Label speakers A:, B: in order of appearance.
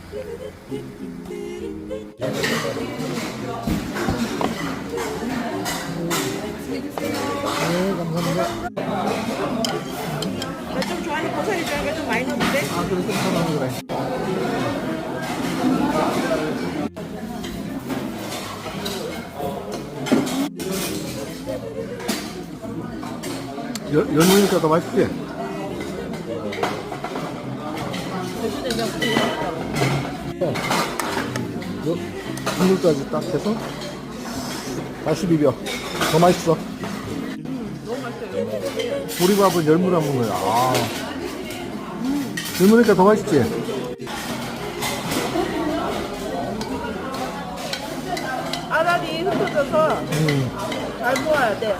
A: 네, 감사합니다.
B: 나 좀 좋아하는 고사리 좋아하니까 좀 많이 넣어도 돼?
A: 아, 그래, 좀 사랑하는 그래. 열무니까 더 맛있지?
B: 돼지된장
A: 요 국물까지 딱 해서 다시 비벼. 더 맛있어.
B: 너무 맛있어요.
A: 보리밥을 열무랑 먹는 거야. 아. 열무니까 더 맛있지?
B: 알알이 흩어져서 잘 모아야 돼.